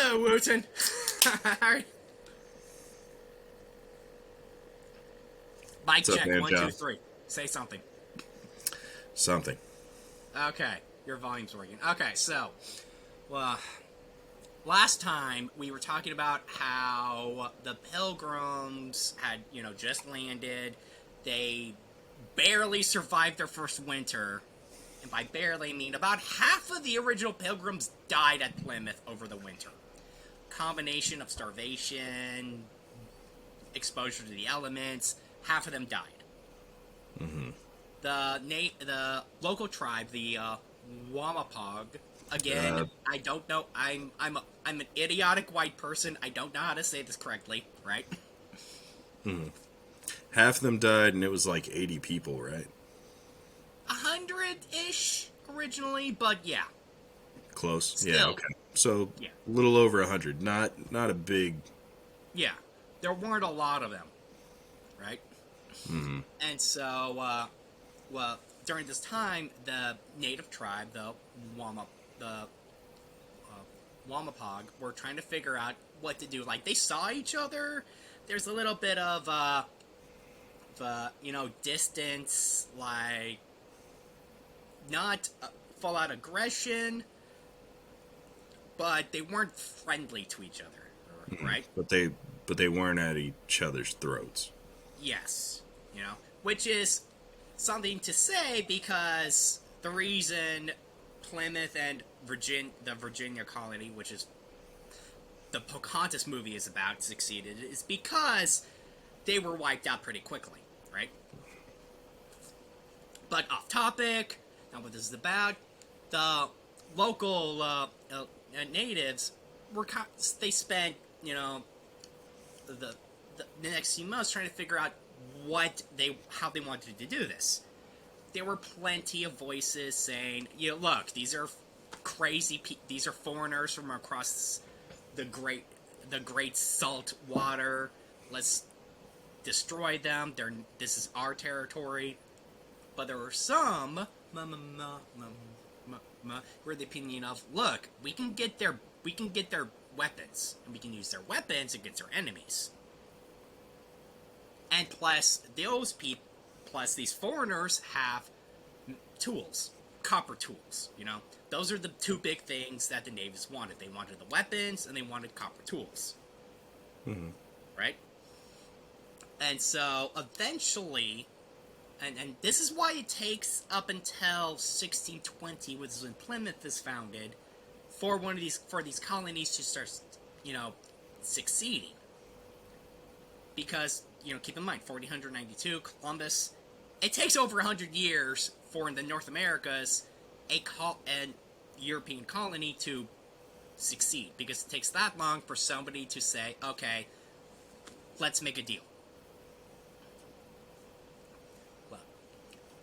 Hello, Wooten. Mic What's up, check, man, one, Joe? two, three. Say something. Something. Okay, your volume's working. Okay, so, well, last time we were talking about how the Pilgrims had, just landed. They barely survived their first winter. And by barely, I mean about half of the original Pilgrims died at Plymouth over the winter. Combination of starvation, exposure to the elements, half of them died. Mm-hmm. The local tribe, the Wamapog. Again, Uh, I don't know. I'm an idiotic white person. I don't know how to say this correctly, right? Half of them died, and it was like 80 people, right? 100-ish originally, but yeah, Close. Yeah. still, Okay. So yeah, a little over 100. Not a big. yeah. There weren't a lot of them, right? Mm-hmm. And so, well, during this time, the native tribe, the Wamapog, were trying to figure out what to do. Like, they saw each other. There's a little bit of, distance, like, not full out aggression, but they weren't friendly to each other, right? But they weren't at each other's throats. Yes, which is something to say because the reason Plymouth and the Virginia colony, which is the Pocahontas movie is about, succeeded is because they were wiped out pretty quickly, right? But off topic, not what this is about. The local natives they spent the next few months trying to figure out how they wanted to do this. There were plenty of voices saying, look, these are these are foreigners from across the great salt water. Let's destroy them. This is our territory. But there were some were the opinion of, look, we can get their weapons, and we can use their weapons against our enemies. And plus, these foreigners have tools, copper tools. Those are the two big things that the natives wanted. They wanted the weapons, and they wanted copper tools. Mm-hmm. Right? And so, eventually, and this is why it takes up until 1620, which is when Plymouth is founded, for these colonies to start, succeeding. Because, keep in mind, 1492, Columbus, it takes over 100 years for the North Americas, an European colony to succeed. Because it takes that long for somebody to say, okay, let's make a deal. Well,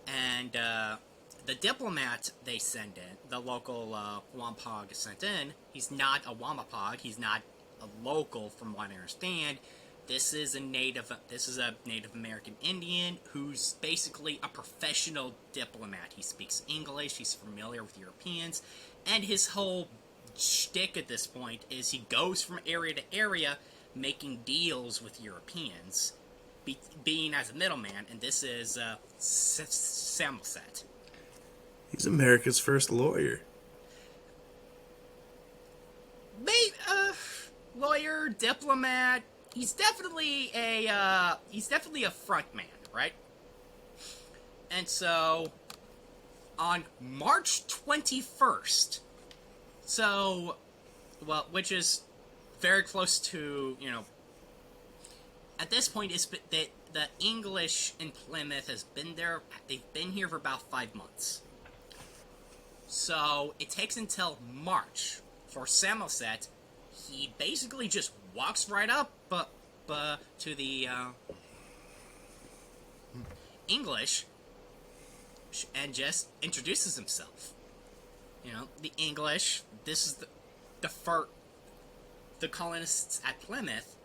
and the diplomat they send in, the local Wampog sent in, he's not a Wamapog, he's not a local from what I understand. This is a Native American Indian who's basically a professional diplomat. He speaks English, he's familiar with Europeans, and his whole shtick at this point is he goes from area to area making deals with Europeans, being as a middleman, and this is Samoset. He's America's first lawyer. Lawyer, diplomat. He's definitely a front man, right? And so, on March 21st, which is very close to, at this point, it's that the English in Plymouth has been there. They've been here for about 5 months. So it takes until March for Samoset. He basically just walks right up to the English and just introduces himself. The English. This is the colonists at Plymouth.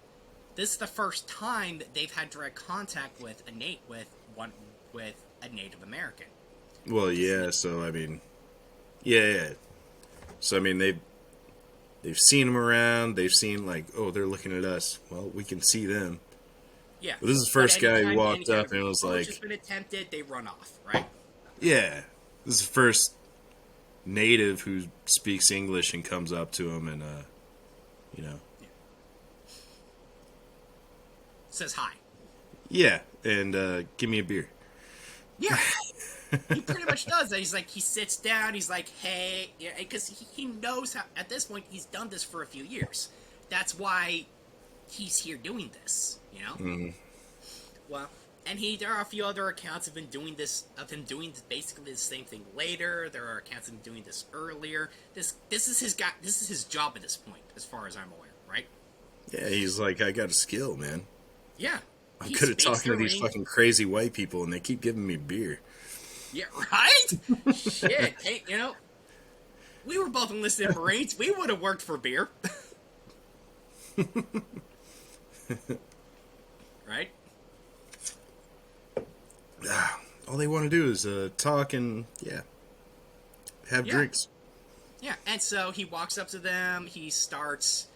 This is the first time that they've had direct contact with a Native American. Well, yeah. So I mean, yeah. So I mean, they've seen him around. They've seen like, oh, they're looking at us. Well, we can see them. Yeah. But this is the But first guy who anytime any walked kind up of and was approach like, has been attempted, they run off, right? yeah, this is the first native who speaks English and comes up to him and, you know, Says hi. yeah, and give me a beer. Yeah. He pretty much does that. He's like, he sits down, he's like, hey, because he knows how, at this point, he's done this for a few years. That's why he's here doing this, you know? Mm-hmm. Well, and there are a few other accounts of him doing this, basically the same thing later. There are accounts of him doing this earlier. This is his job at this point, as far as I'm aware, right? Yeah, he's like, I got a skill, man. Yeah. I'm good at talking to these ring. fucking crazy white people, and they keep giving me beer. Yeah, right? Shit. Hey, we were both enlisted Marines. We would have worked for beer. Right? All they want to do is talk and, have drinks. Yeah, and so he walks up to them. He starts,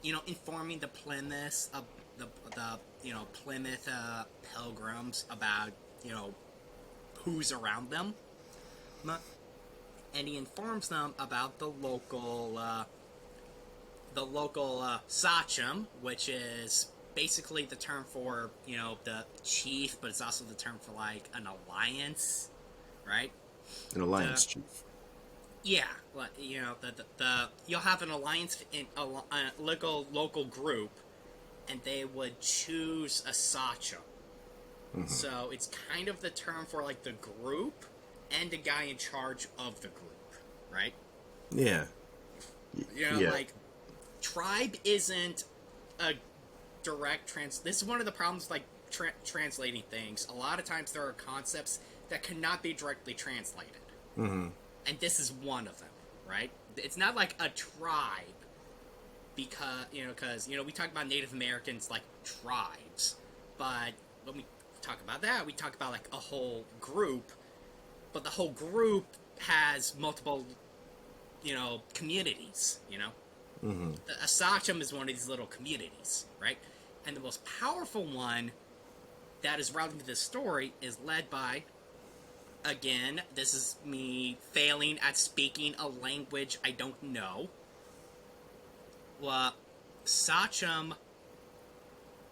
informing the Plymouth, Plymouth pilgrims about, who's around them. And he informs them about the local sachem, which is basically the term for, the chief, but it's also the term for, like, an alliance, right? An alliance chief. Yeah, you'll have an alliance in a local group, and they would choose a sachem. Mm-hmm. So it's kind of the term for, like, the group and the guy in charge of the group, right? Yeah. Like, tribe isn't a direct This is one of the problems, like, translating things. A lot of times there are concepts that cannot be directly translated. Mm-hmm. And this is one of them, right? It's not like a tribe, because, we talk about Native Americans like tribes, but when we talk about that, we talk about, like, a whole group, but the whole group has multiple, communities, Mm-hmm. A sachem is one of these little communities, right? And the most powerful one that is relevant to this story is led by, again, this is me failing at speaking a language I don't know, Sachem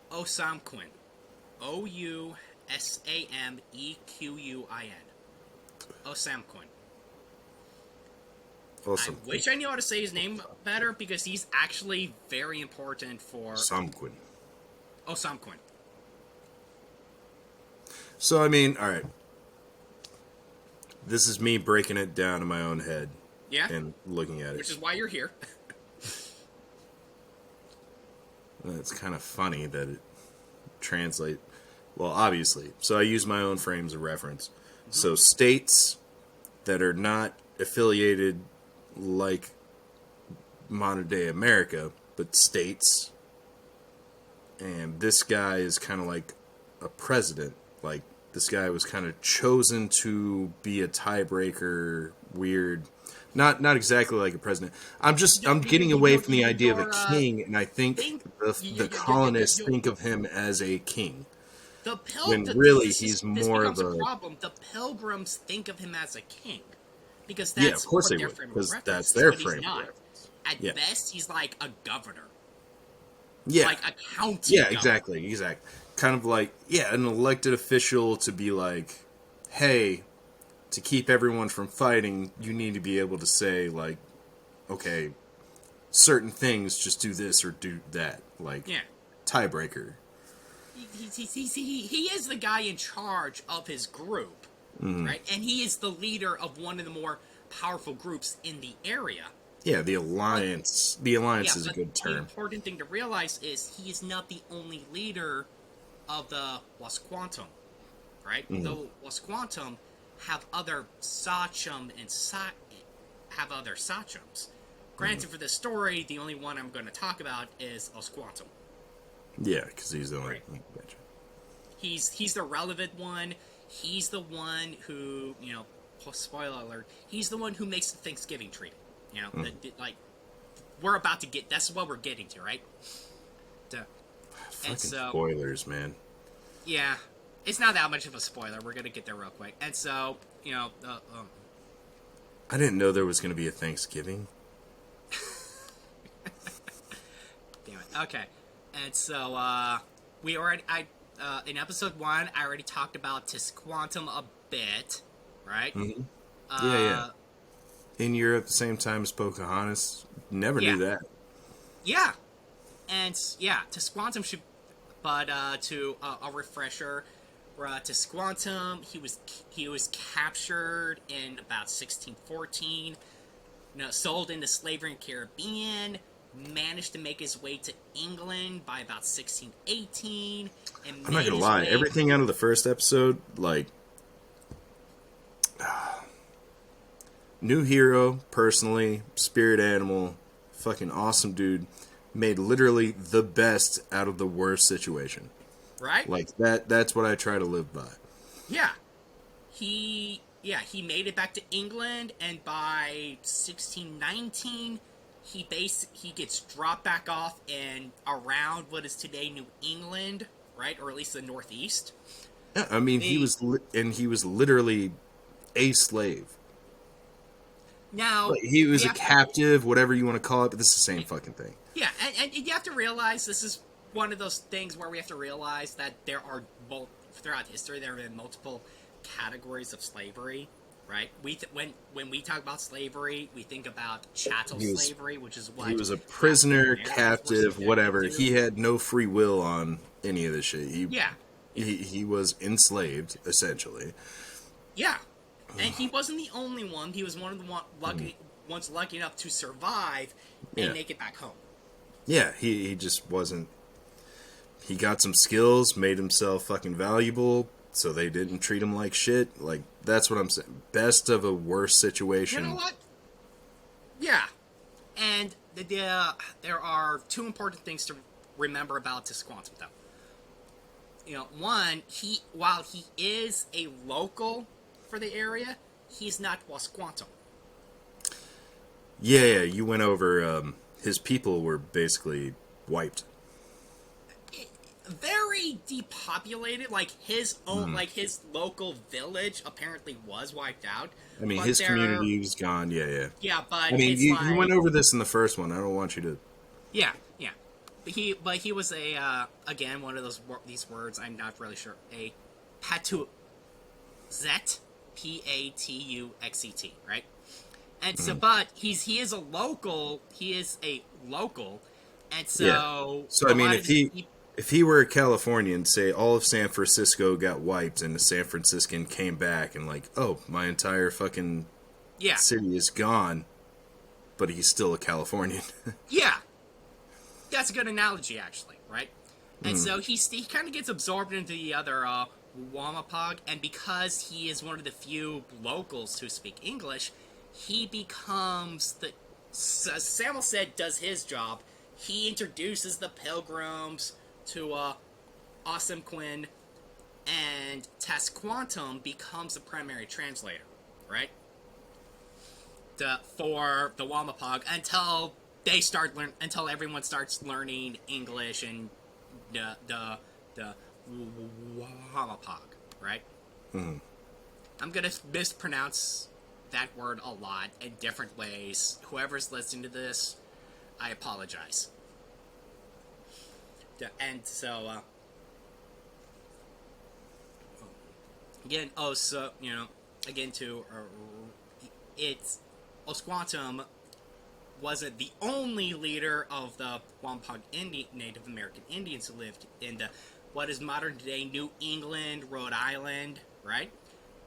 Osamquin. Ousamequin. Osamquin. Awesome. I wish I knew how to say his name better, because he's actually very important for... Osamquin. Osamquin. So, I mean, alright. This is me breaking it down in my own head. Yeah? And looking at it. Which is why you're here. It's kind of funny that it translates... Well, obviously. So I use my own frames of reference. Mm-hmm. So states that are not affiliated like modern-day America, but states. And this guy is kind of like a president. Like, this guy was kind of chosen to be a tiebreaker, weird... Not exactly like a president. I'm getting away from the idea of a king, and I think the colonists think of him as a king. When really he's more of a problem. The pilgrims think of him as a king, because that's of course they would, because that's their frame of reference. At best, he's like a governor. Yeah, like a county. Yeah, governor. exactly. Kind of like an elected official to be like, hey, to keep everyone from fighting, you need to be able to say, like, okay, certain things, just do this or do that. Like, tiebreaker. He is the guy in charge of his group, right? And he is the leader of one of the more powerful groups in the area. Yeah, the alliance. The alliance is a good term. The important thing to realize is he is not the only leader of the Wasquantum, right? Mm-hmm. The Wasquantum have other sachem and have other sachems. Granted, for this story, the only one I'm going to talk about is Osquantum. Yeah, because he's the only... Right. He's the relevant one. He's the one who, spoiler alert, he's the one who makes the Thanksgiving treaty. we're about to get. That's what we're getting to, right? Fucking And so, spoilers, man. yeah, it's not that much of a spoiler. We're gonna get there real quick. And so, I didn't know there was going to be a Thanksgiving. damn it. Okay, and so in episode 1, I already talked about Tisquantum a bit, right? Mm-hmm. Yeah. In Europe, the same time as Pocahontas. Never knew that. Yeah, and yeah, Tisquantum should. But to a refresher, Tisquantum, he was captured in about 1614. Sold into slavery in the Caribbean. Managed to make his way to England by about 1618. And I'm not gonna lie, everything out of the first episode, like, new hero, personally, spirit animal, fucking awesome dude, made literally the best out of the worst situation. Right? Like, that's what I try to live by. Yeah. He made it back to England, and by 1619, he gets dropped back off in around what is today New England, right? Or at least the Northeast. Yeah, I mean, he was literally a slave. Now, Like, he was a captive, whatever you want to call it, but this is the same fucking thing. Yeah, and you have to realize this is one of those things where we have to realize that there are throughout history there have been multiple categories of slavery, right? When we talk about slavery, we think about chattel slavery, which is what he was a prisoner, captive, whatever. He had no free will on any of this shit. He was enslaved essentially. Yeah, and he wasn't the only one. He was one of the ones lucky enough to survive and make it back home. Yeah, he just wasn't. He got some skills, made himself fucking valuable, so they didn't treat him like shit. Like, that's what I'm saying. Best of a worse situation. You know what? Yeah. And there are two important things to remember about Tisquantum, though. One, while he is a local for the area, he's not Wasquantum. Yeah, you went over. His people were basically wiped. Very depopulated. Like his own, like his local village apparently was wiped out. I mean, his community was gone. Yeah. Yeah, but I mean, you went over this in the first one. I don't want you to. Yeah. But he was again one of these words I'm not really sure, a Patuxet, Patuxet, right? And so, but he is a local. He is a local, and so. Yeah. So I mean, if he were a Californian, say all of San Francisco got wiped, and the San Franciscan came back and like, oh, my entire fucking city is gone, but he's still a Californian. Yeah, that's a good analogy, actually, right? And so he kind of gets absorbed into the other Wampanoag, and because he is one of the few locals who speak English. He becomes as Samuel said, does his job. He introduces the pilgrims to Awesome Quinn, and Tisquantum becomes the primary translator, right? For the Wampanoag until everyone starts learning English and the Wampanoag, right? Mm-hmm. I'm gonna mispronounce that word a lot in different ways. Whoever's listening to this, I apologize. And so, again, it's Osquantum wasn't the only leader of the Wampanoag Native American Indians who lived in what is modern day New England, Rhode Island, right?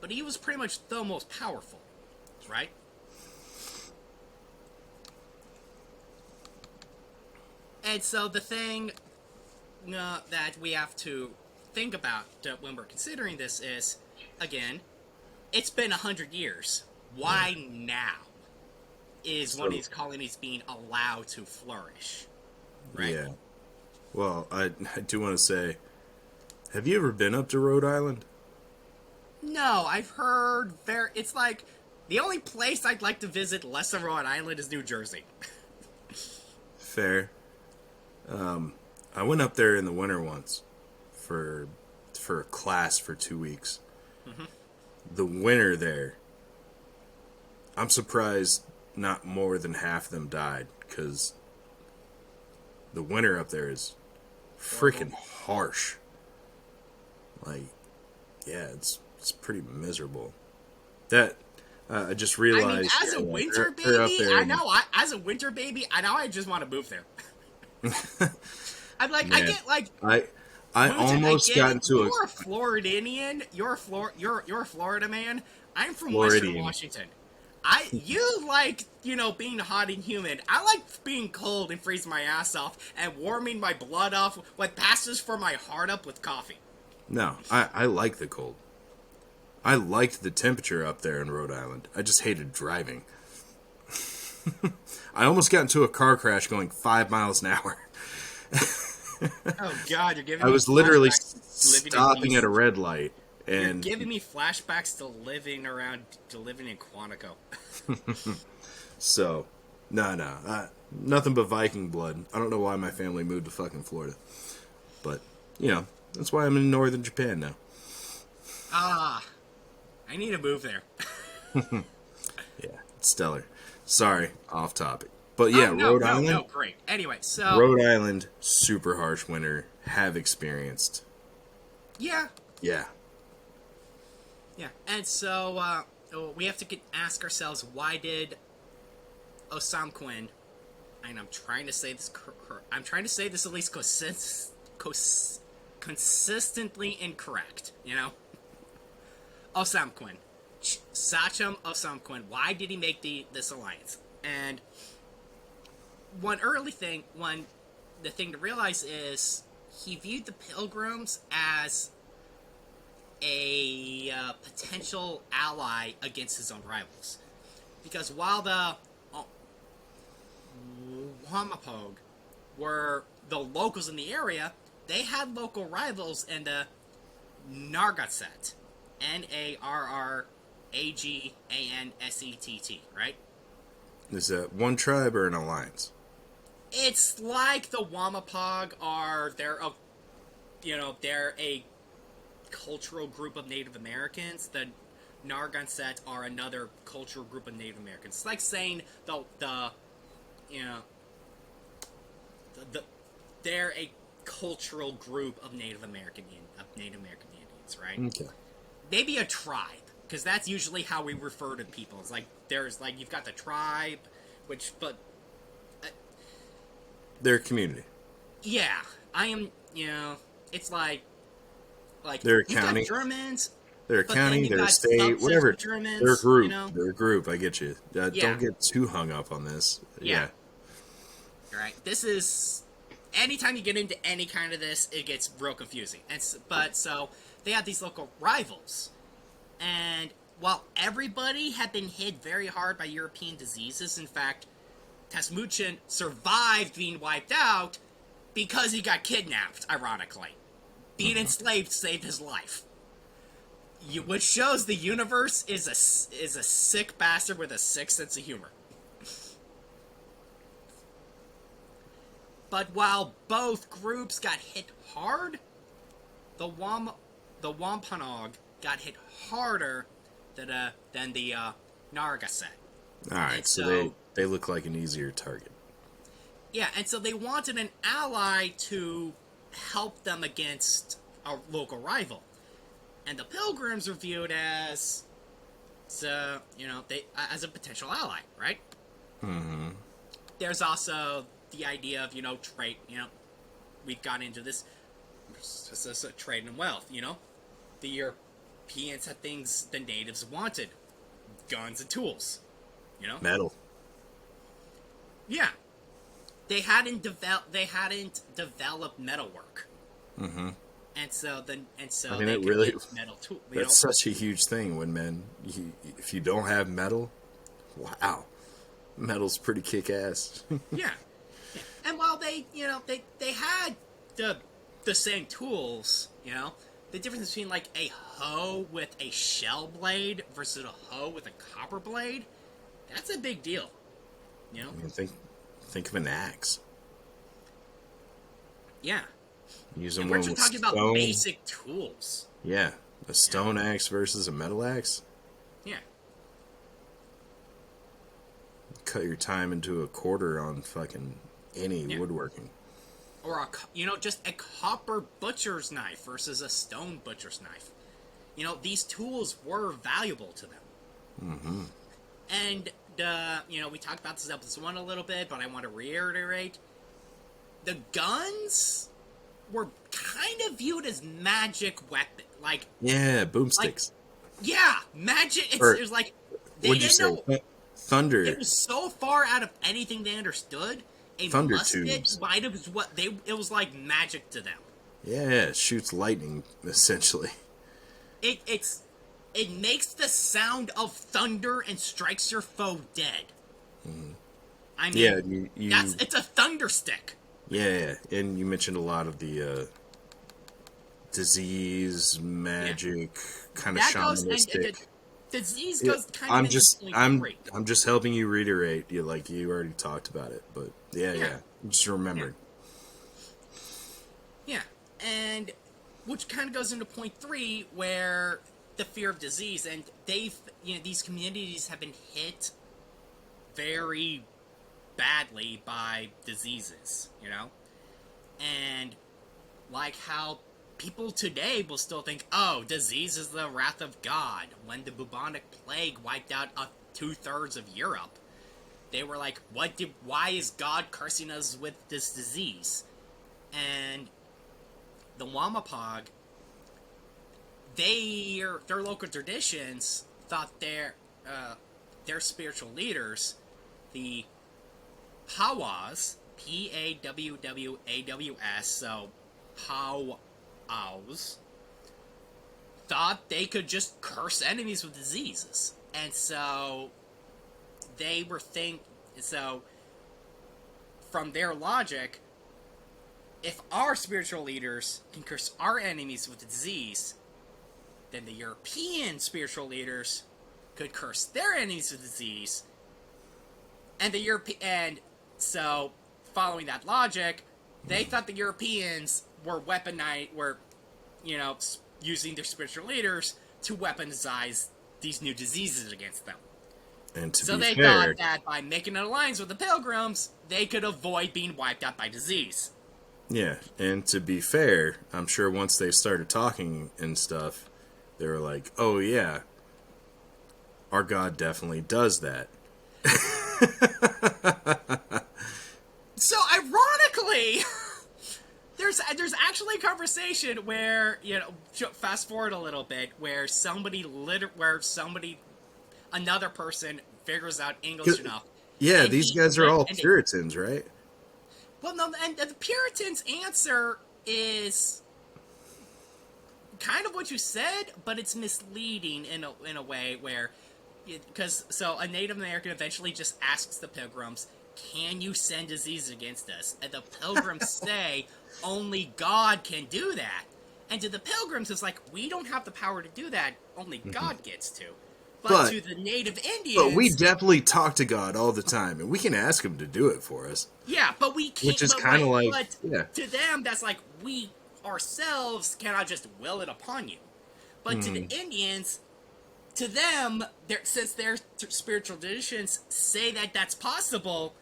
But he was pretty much the most powerful. Right? And so the thing that we have to think about when we're considering this is, again, it's been 100 years. Why now is one of these colonies being allowed to flourish? Right? Yeah. Well, I do want to say, have you ever been up to Rhode Island? No, I've heard it's like the only place I'd like to visit less than Rhode Island is New Jersey. fair. I went up there in the winter once for a class for 2 weeks. Mm-hmm. The winter there, I'm surprised not more than half of them died, because the winter up there is freaking harsh. Like, yeah, it's pretty miserable. That I just realized. I mean, as a winter baby, as a winter baby, I know I just want to move there. I'm like, Man, I get like. I almost got into You're a Floridian. You're a Florida man. I'm from Floridian. Western Washington. You like, being hot and humid. I like being cold and freezing my ass off and warming my blood off. What passes for my heart up with coffee. No, I like the cold. I liked the temperature up there in Rhode Island. I just hated driving. I almost got into a car crash going 5 miles an hour. Oh God, you're giving me. I was literally stopping at a red light, and you're giving me flashbacks to living in Quantico. So, no, nothing but Viking blood. I don't know why my family moved to fucking Florida, but that's why I'm in northern Japan now. I need to move there. Yeah, it's stellar. Sorry, off topic. But yeah, Rhode Island. No, great. Anyway, so Rhode Island, super harsh winter. Have experienced. Yeah. Yeah. Yeah, and so we have to ask ourselves, why did Osam Quinn? And I'm trying to say this. I'm trying to say this at least consistently incorrect. Osam Quinn, Sachem Osam Quinn. Why did he make this alliance? And the thing to realize is he viewed the Pilgrims as a potential ally against his own rivals, because while the Wampanoag were the locals in the area, they had local rivals in the Narragansett, Narragansett, right? Is that one tribe or an alliance? It's like the Wampanoag they're a cultural group of Native Americans. The Narragansett are another cultural group of Native Americans. It's like saying they're a cultural group of Native American Indians, right? Okay. Maybe a tribe, because that's usually how we refer to people. It's like you've got the tribe, They're a community. Yeah, I am. It's like they're a you've county. got Germans. They're a county. They're a state. Whatever. Germans, they're a group. They're a group. I get you. Yeah. Don't get too hung up on this. Yeah. Right. This is anytime you get into any kind of this, it gets real confusing. So they have these local rivals, and while everybody had been hit very hard by European diseases, in fact, Tasmuchin survived being wiped out because he got kidnapped, ironically. Being enslaved saved his life. Which shows the universe is a sick bastard with a sick sense of humor. But while both groups got hit hard, the Wampanoag got hit harder than the Narragansett. Alright, so they look like an easier target. Yeah, and so they wanted an ally to help them against a local rival. And the Pilgrims are viewed as a potential ally, right? Mm-hmm. There's also the idea of, trade, we've got into this trade and wealth, The Europeans had things the natives wanted. Guns and tools, Metal. Yeah. They hadn't developed metalwork. Mm-hmm. And so I mean, they it really metal tool. That's such a huge thing when if you don't have metal, wow, metal's pretty kick ass. Yeah. And while they had the same tools, the difference between like a hoe with a shell blade versus a hoe with a copper blade, that's a big deal. I mean, think of an axe. Yeah. Using And we're one just with talking about stone. basic tools. Yeah, a stone axe versus a metal axe. Yeah. Cut your time into a quarter on fucking any Yeah. woodworking. Or just a copper butcher's knife versus a stone butcher's knife. These tools were valuable to them. Mm-hmm. And, we talked about this episode 1 a little bit, but I want to reiterate. The guns were kind of viewed as magic weapon. Yeah, boomsticks. Yeah, magic. It was like, they What'd you didn't say? know. Thunder. It was so far out of anything they understood. A Thunder musket tubes. might have it was like magic to them. Yeah, it shoots lightning, essentially. It makes the sound of thunder and strikes your foe dead. Mm-hmm. I mean, yeah, it's a thunder stick. Yeah, and you mentioned a lot of the disease, magic, kind of shamanistic. Disease goes kind of I'm just helping you reiterate. You already talked about it, but yeah. Just remembered. Yeah, and which kind of goes into point 3, where the fear of disease, and these communities have been hit very badly by diseases, and like how people today will still think, oh, disease is the wrath of God. When the bubonic plague wiped out 2/3 of Europe, they were like, why is God cursing us with this disease? And the Wampanoag, their local traditions thought their spiritual leaders, the Powwows, Pawwaws, so Powwows, thought they could just curse enemies with diseases. And so they were from their logic, if our spiritual leaders can curse our enemies with disease, then the European spiritual leaders could curse their enemies with disease. And so, following that logic, they thought the Europeans were using their spiritual leaders to weaponize these new diseases against them. And so they thought that by making an alliance with the Pilgrims, they could avoid being wiped out by disease. Yeah, and to be fair, I'm sure once they started talking and stuff, they were like, oh yeah, our God definitely does that. So, ironically, there's actually a conversation where, fast forward a little bit, where another person figures out English enough. Yeah, these guys are all Puritans, right? Well, no, and the Puritans' answer is kind of what you said, but it's misleading in a way where, so a Native American eventually just asks the Pilgrims, can you send disease against us? And the Pilgrims say, only God can do that. And to the Pilgrims, it's like, we don't have the power to do that, only God gets to. But to the Native Indians... But we definitely talk to God all the time, and we can ask him to do it for us. Yeah, but we can't... Which is kind of to them, that's like, we ourselves cannot just will it upon you. But to the Indians, to them, since their spiritual traditions say that that's possible,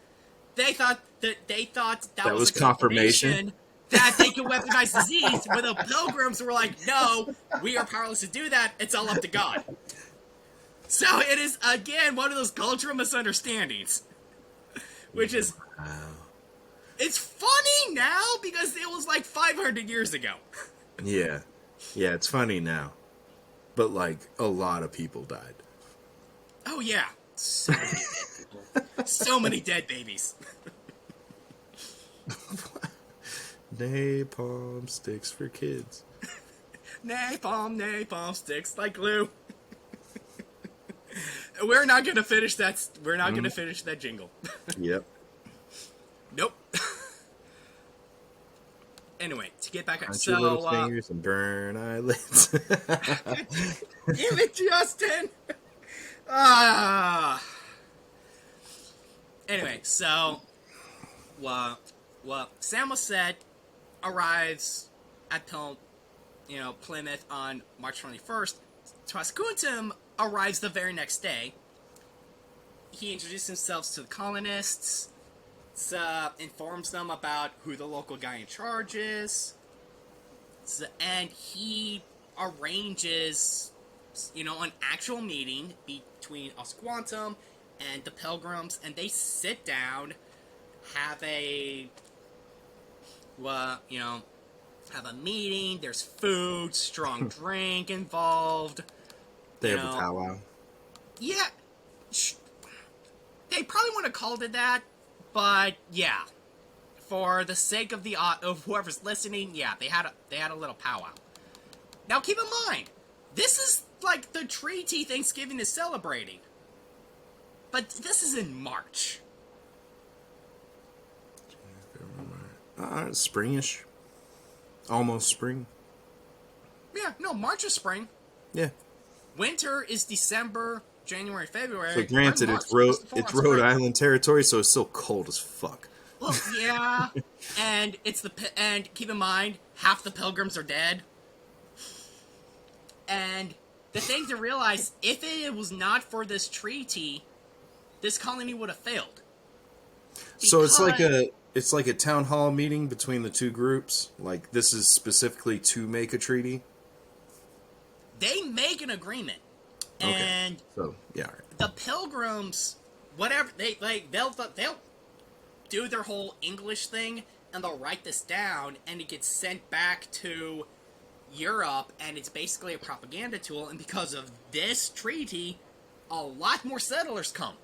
they thought that was a confirmation that they could weaponize disease, where the Pilgrims were like, no, we are powerless to do that, it's all up to God. So it is, again, one of those cultural misunderstandings. Which is... Wow. It's funny now, because it was like 500 years ago. Yeah. Yeah, it's funny now. But, a lot of people died. Oh, yeah. So many dead people. So many dead babies. Napalm sticks for kids. Napalm sticks like glue. We're not gonna finish that. We're not gonna finish that jingle. Yep. Nope. Anyway, to get back on. Crunch your little fingers and burn eyelids. Damn it, Justin. Anyway, so, Sam was said arrives at Plymouth on March 21st. Traskuntum arrives the very next day. He introduces himself to the colonists, informs them about who the local guy in charge is, and he arranges, an actual meeting between Osquantum and the Pilgrims, and they sit down, have a meeting. There's food, strong drink involved. They have a powwow. Yeah, they probably wouldn't have called it that, but yeah, for the sake of of whoever's listening, yeah, they had a little powwow. Now keep in mind, this is like the treaty Thanksgiving is celebrating, but this is in March. Springish. Almost spring. Yeah, no, March is spring. Yeah. Winter is December, January, February. So granted, it's Rhode Island territory, so it's still cold as fuck. Well, yeah, and keep in mind, half the Pilgrims are dead. And the thing to realize, if it was not for this treaty, this colony would have failed. So it's like a town hall meeting between the two groups. Like, this is specifically to make a treaty. They make an agreement, and so yeah, right. The Pilgrims, whatever they'll do their whole English thing, and they'll write this down, and it gets sent back to Europe, and it's basically a propaganda tool. And because of this treaty, a lot more settlers come.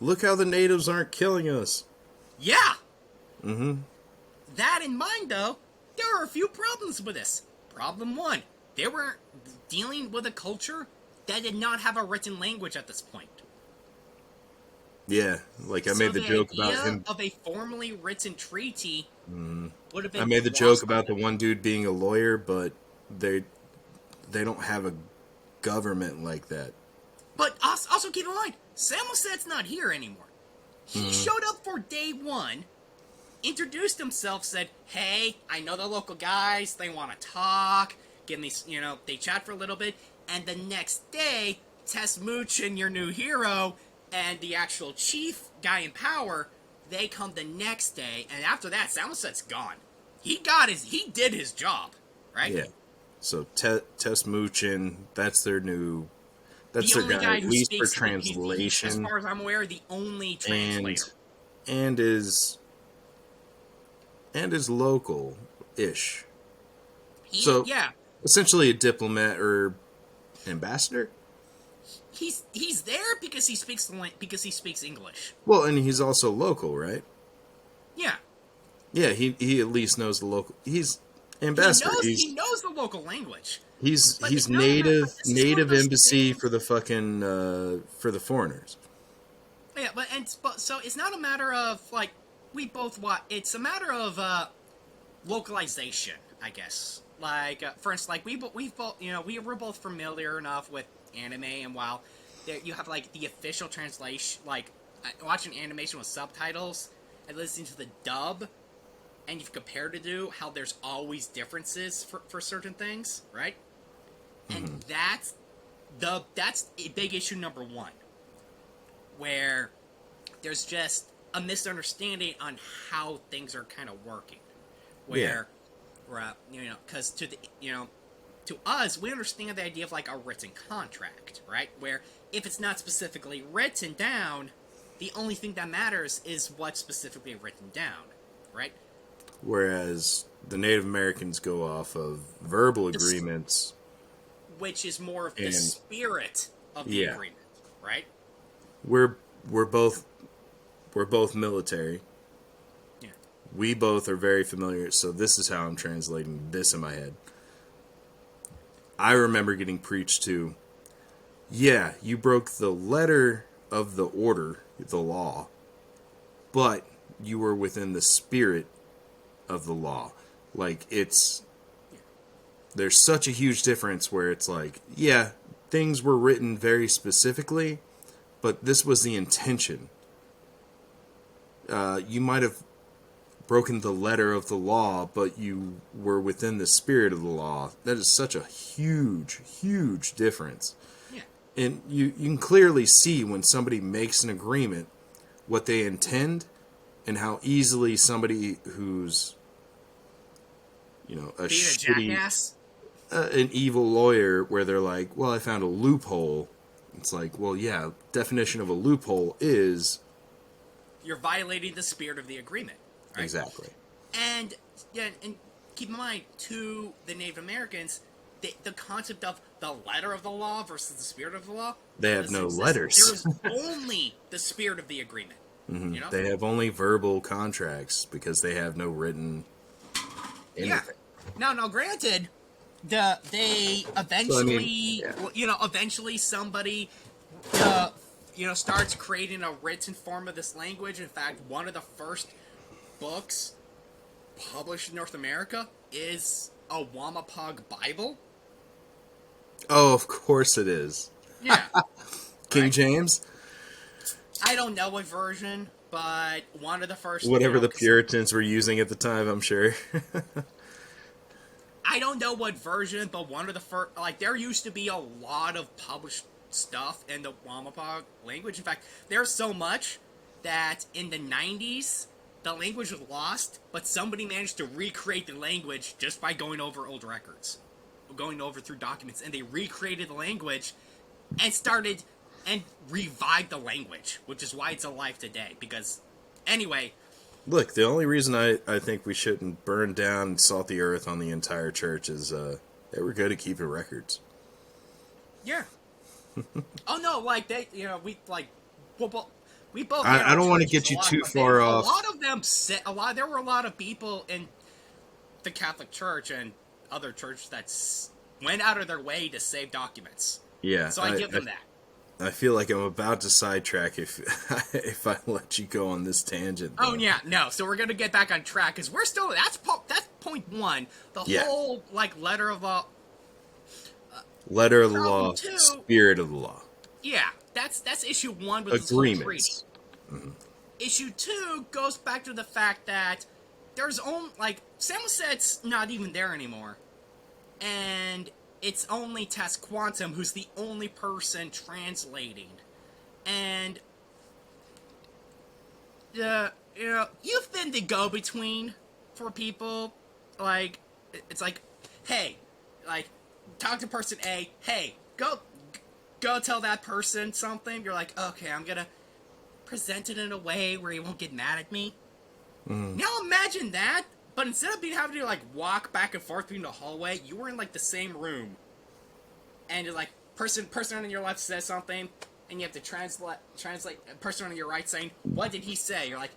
Look how the natives aren't killing us. Yeah. Mm-hmm. That in mind, though, there are a few problems with this. Problem one, they were dealing with a culture that did not have a written language at this point. Yeah, like I made the joke about him of a formally written treaty would have been. I made the joke about the one dude being a lawyer, but they don't have a government like that. But also keep in mind, Samoset's not here anymore. He showed up for day one, introduced himself, said, "Hey, I know the local guys. They want to talk. Give me, they chat for a little bit." And the next day, Tessmuchin, your new hero, and the actual chief guy in power, they come the next day. And after that, Samoset's gone. He did his job, right? Yeah. So Tessmuchin, that's their new. That's the their guy, at least for translation. As far as I'm aware, the only translator. And is local-ish. So yeah, essentially a diplomat or ambassador. He's there because he speaks English. Well, and he's also local, right? Yeah. Yeah, he at least knows the local. He's ambassador. He knows the local language. He's native embassy for the fucking for the foreigners. Yeah, but so it's not a matter of like we both want. It's a matter of localization, I guess. Like for instance, like we both we were both familiar enough with anime, and while you have like the official translation, like watching animation with subtitles and listening to the dub, and you've compared to do how there's always differences for certain things, right? And that's a big issue number one, where there's just a misunderstanding on how things are kind of working. Where, because to us, we understand the idea of like a written contract, right? Where if it's not specifically written down, the only thing that matters is what's specifically written down, right? Whereas the Native Americans go off of verbal agreements, which is more of the spirit of the agreement, right? We're both military. Yeah. We both are very familiar, so this is how I'm translating this in my head. I remember getting preached to, yeah, you broke the letter of the order, the law, but you were within the spirit of the law. Like, there's such a huge difference where it's like, yeah, things were written very specifically, but this was the intention. You might have broken the letter of the law, but you were within the spirit of the law. That is such a huge, huge difference. Yeah. And you can clearly see when somebody makes an agreement what they intend and how easily somebody who's, you know, a Being a shitty, jackass. an evil lawyer, where they're like, well, I found a loophole. It's like, well, yeah, definition of a loophole is... You're violating the spirit of the agreement. Right? Exactly. And keep in mind, to the Native Americans, the concept of the letter of the law versus the spirit of the law. They have no letters. There is only the spirit of the agreement. Mm-hmm. You know? They have only verbal contracts because they have no written anything. Yeah. Now, granted, they eventually, eventually somebody, starts creating a written form of this language. In fact, one of the first books published in North America is a Wampanoag Bible. Oh, of course it is. Yeah. King James? I don't know what version, but one of the first... Whatever the Puritans were using at the time, I'm sure. I don't know what version, but one of the first... Like, there used to be a lot of published stuff in the Wampanoag language. In fact, there's so much that in the 90s, the language was lost, but somebody managed to recreate the language just by going over old records. Going over through documents, and they recreated the language and started... and revived the language, which is why it's alive today. Because, anyway... Look, the only reason I think we shouldn't burn down and salt the earth on the entire church is they were good at keeping records. Yeah. Oh, no, like, they, we, like... we both... I don't want to get you too far off. A lot of them said... There were a lot of people in the Catholic Church and other churches that went out of their way to save documents. Yeah. So I give them that. I feel like I'm about to sidetrack if I let you go on this tangent. Though. Oh yeah, no. So we're gonna get back on track because we're still that's point one. The whole like letter of law. Letter of the law, spirit of the law. Yeah, that's issue one with agreements. Mm-hmm. Issue two goes back to the fact that there's only like Samoset's not even there anymore, and it's only tThanksgiving who's the only person translating. And, you've been the go-between for people. Like, it's like, hey, like, talk to person A, hey, go tell that person something. You're like, okay, I'm gonna present it in a way where he won't get mad at me. Mm. Now imagine that. But instead of having to, like, walk back and forth through the hallway, you were in, like, the same room. And you're like, person on your left says something, and you have to translate person on your right saying, what did he say? You're like,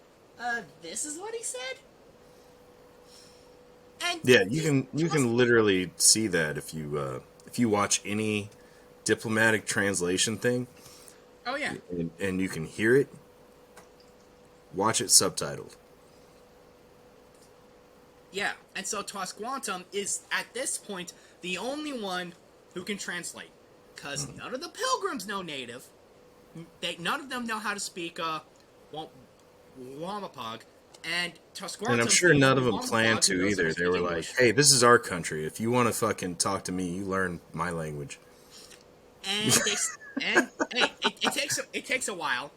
this is what he said? And yeah, you can literally see that if you watch any diplomatic translation thing. Oh, yeah. And you can hear it, watch it subtitled. Yeah, and so tThanksgiving is, at this point, the only one who can translate. Because none of the pilgrims know native. None of them know how to speak Wampanoag. And tThanksgiving... And I'm sure none of them plan to either. They were like, hey, this is our country. If you want to fucking talk to me, you learn my language. And hey, it takes a while.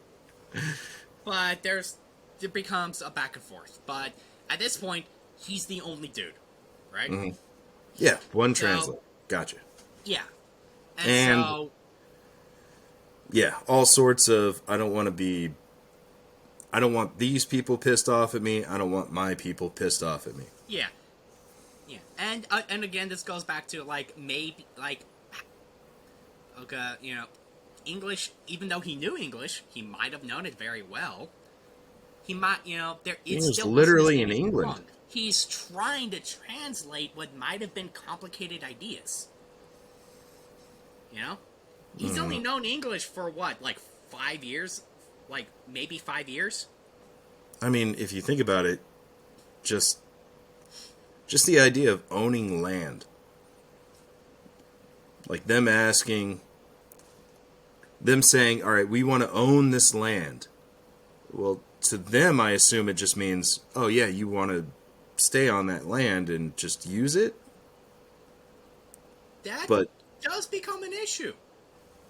But there becomes a back and forth. But at this point... he's the only dude, right? Mm-hmm. Yeah, one translate. Gotcha. Yeah. And so... yeah, all sorts of, I don't want these people pissed off at me. I don't want my people pissed off at me. Yeah. Yeah. And again, this goes back to, like, maybe, like, okay, English, even though he knew English, he might have known it very well. He might, he was literally in England. Wrong. He's trying to translate what might have been complicated ideas. He's only known English for what, like 5 years? Like, maybe 5 years? I mean, if you think about it, just the idea of owning land. Like them saying, all right, we want to own this land. Well, to them, I assume it just means, oh yeah, you want to stay on that land and just use it. That But does become an issue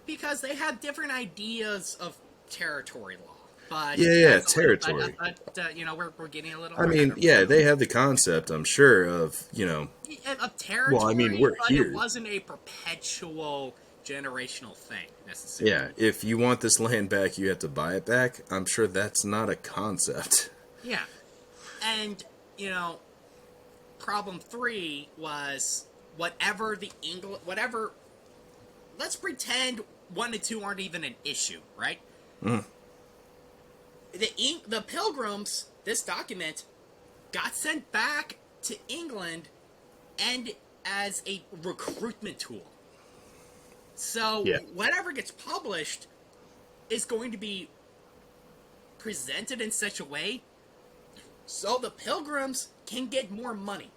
because they have different ideas of territory law. But yeah, that's a little territory. you know, we're getting a little I mean, ahead of yeah, they ourselves. have the concept, I'm sure, of Of Well, I mean, territory, we're but it here. wasn't a perpetual generational thing necessarily. Yeah, if you want this land back, you have to buy it back. I'm sure that's not a concept. Yeah, and you know, problem three was whatever the English, whatever. Let's pretend one and two aren't even an issue, right? Mm. The Pilgrims, this document, got sent back to England and as a recruitment tool. So Yeah. whatever gets published is going to be presented in such a way so the Pilgrims can get more money,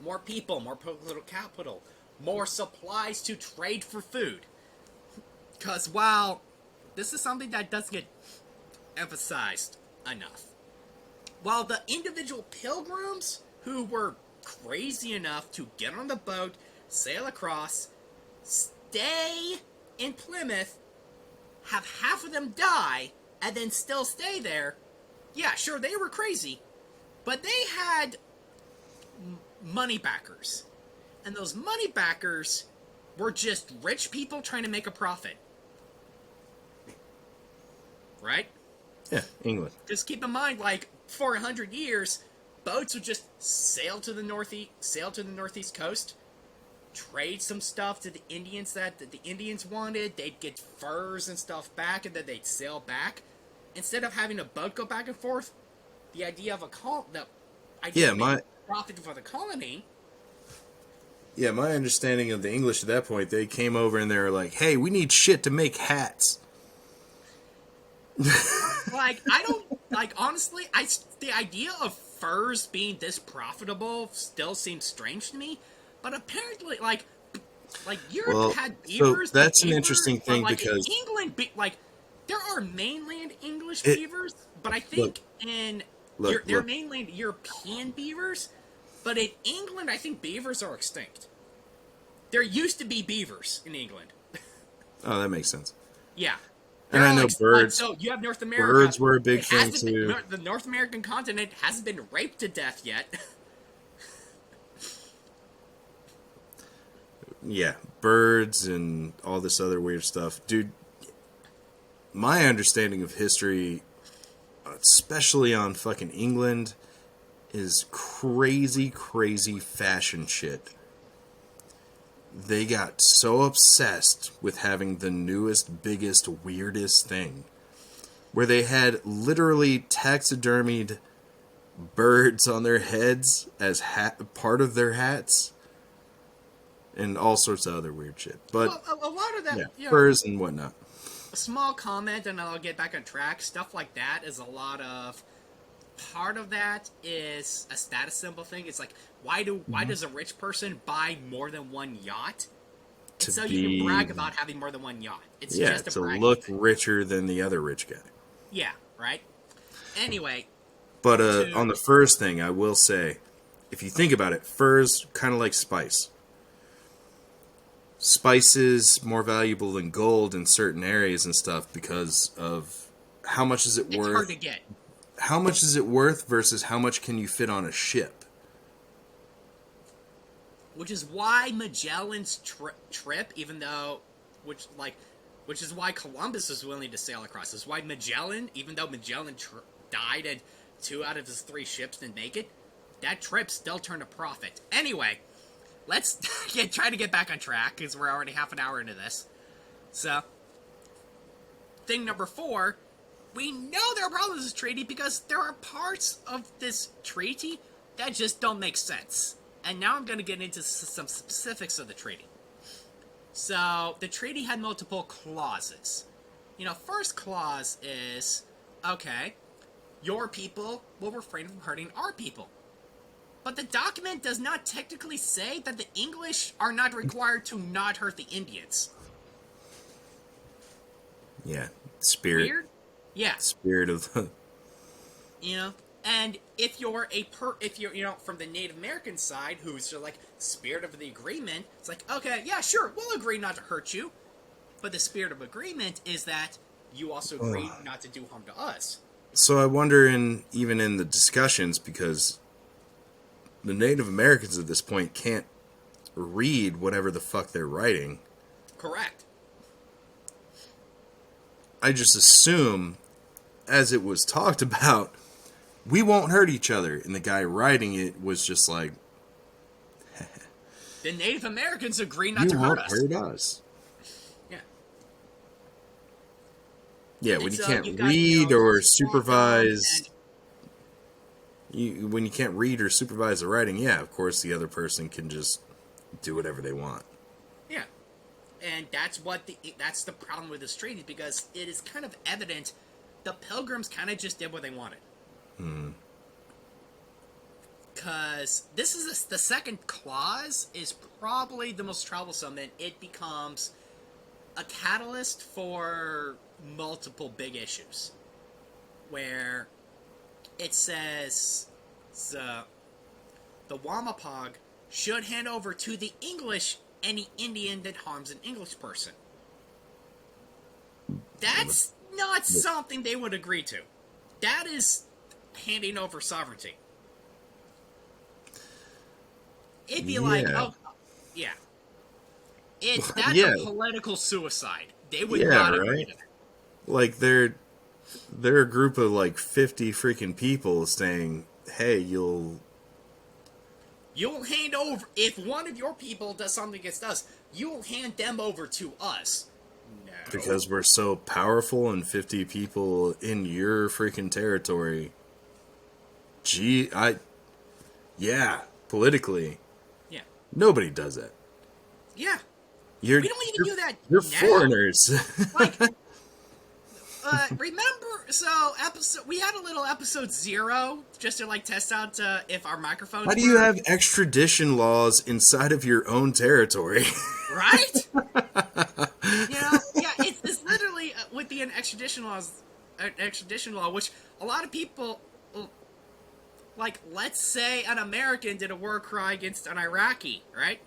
more people, more political capital, more supplies to trade for food. Because while this is something that doesn't get emphasized enough, while the individual Pilgrims who were crazy enough to get on the boat, sail across, stay in Plymouth, have half of them die, and then still stay there, yeah, sure, they were crazy, but they had money backers. And those money backers were just rich people trying to make a profit. Right? Yeah, England. Just keep in mind, like, for 100 years, boats would just sail to the northeast coast, trade some stuff to the Indians that the Indians wanted. They'd get furs and stuff back, and then they'd sail back. Instead of having a boat go back and forth, the idea of profit for the colony. Yeah, my understanding of the English at that point, they came over and they were like, "Hey, we need shit to make hats." Like, I don't like, honestly, the idea of furs being this profitable still seems strange to me. But apparently, like Europe Well, had so beavers. that's an Beavers, interesting but thing like in because England, like there are mainland English it beavers, but I look, think in they're look. mainland European beavers. But in England, I think beavers are extinct. There used to be beavers in England. Oh, that makes sense. Yeah. And They're I all know birds. so you have North America. Birds were a big It thing hasn't too. been, the North American continent hasn't been raped to death yet. Yeah, birds and all this other weird stuff. Dude, my understanding of history, especially on fucking England, is crazy, crazy fashion shit. They got so obsessed with having the newest, biggest, weirdest thing, where they had literally taxidermied birds on their heads as part of their hats, and all sorts of other weird shit. But Well, a lot of that, yeah, you know, furs and whatnot. a small comment, and I'll get back on track. Stuff like that is a lot of. Part of that is a status symbol thing. It's like, why does a rich person buy more than one yacht? To So be, you can brag about having more than one yacht. It's yeah, just a to bragging look thing. richer than the other rich guy. Yeah, right? Anyway, But on the furs thing, I will say, if you think about it, furs kind of like spice. Spice is more valuable than gold in certain areas and stuff because of how much is it it's worth. hard to get. How much is it worth versus how much can you fit on a ship? Which is why Magellan's trip, even though, which is why Columbus was willing to sail across. This is why Magellan, even though Magellan died and 2 out of his 3 ships didn't make it, that trip still turned a profit. Anyway, let's try to get back on track because we're already half an hour into this. So, thing number 4. We know there are problems with this treaty because there are parts of this treaty that just don't make sense. And now I'm going to get into some specifics of the treaty. So, the treaty had multiple clauses. You know, first clause is, okay, your people will refrain from hurting our people. But the document does not technically say that the English are not required to not hurt the Indians. Yeah, spirit. Weird? Yeah. Spirit of the You know, and if you're from the Native American side, who's just like spirit of the agreement, it's like, okay, yeah, sure, we'll agree not to hurt you, but the spirit of agreement is that you also agree not to do harm to us. So I wonder, even in the discussions, because the Native Americans at this point can't read whatever the fuck they're writing. Correct. I just assume, as it was talked about, we won't hurt each other. And the guy writing it was just like, the Native Americans agree not to hurt us. You won't hurt us. Yeah. Yeah, when you can't read or supervise... when you can't read or supervise the writing, yeah, of course the other person can just do whatever they want. Yeah. And that's the problem with this treaty, because it is kind of evident the Pilgrims kind of just did what they wanted. Because the second clause is probably the most troublesome, and it becomes a catalyst for multiple big issues. Where it says the Wampanoag should hand over to the English any Indian that harms an English person. That's not something they would agree to. That is handing over sovereignty. It'd be like, oh, yeah. That's a political suicide. They would not agree to that. Like, they're a group of, like, 50 freaking people saying, hey, you'll hand over, if one of your people does something against us, you'll hand them over to us. No. Because we're so powerful and 50 people in your freaking territory. Politically. Yeah. Nobody does that. Yeah. We don't even do that. You're foreigners. Like, remember? So we had a little episode 0 just to like test out if our microphones. How do you have extradition laws inside of your own territory? Right? Yeah. It's literally with the extradition law, which a lot of people. Like, let's say an American did a war crime against an Iraqi, right?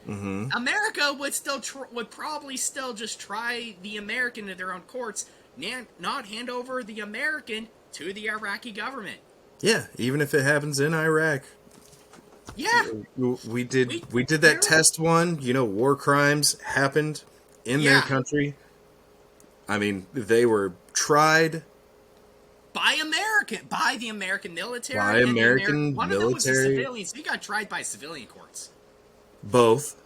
Mm-hmm. America would probably still just try the American in their own courts, not hand over the American to the Iraqi government. Yeah, even if it happens in Iraq. Yeah, we did that test one. War crimes happened in their country. I mean, they were tried. By the American military. One of them was the civilians. He got tried by civilian courts. Both.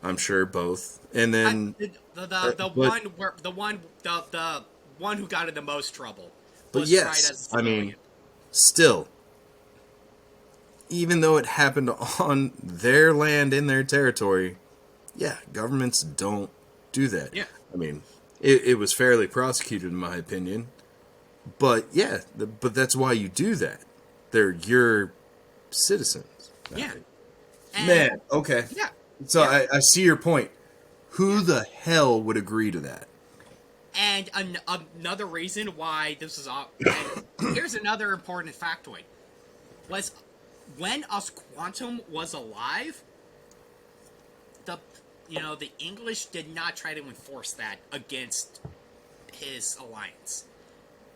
I'm sure both. And then the one who got in the most trouble was tried as a civilian. I mean, still, even though it happened on their land in their territory, governments don't do that. Yeah. I mean, it was fairly prosecuted in my opinion. But but that's why you do that. They're your citizens. Yeah. Man, okay. Yeah. So I see your point. Who the hell would agree to that? And another reason why this is all. Here's another important factoid: was when Quantum was alive, the English did not try to enforce that against his alliance.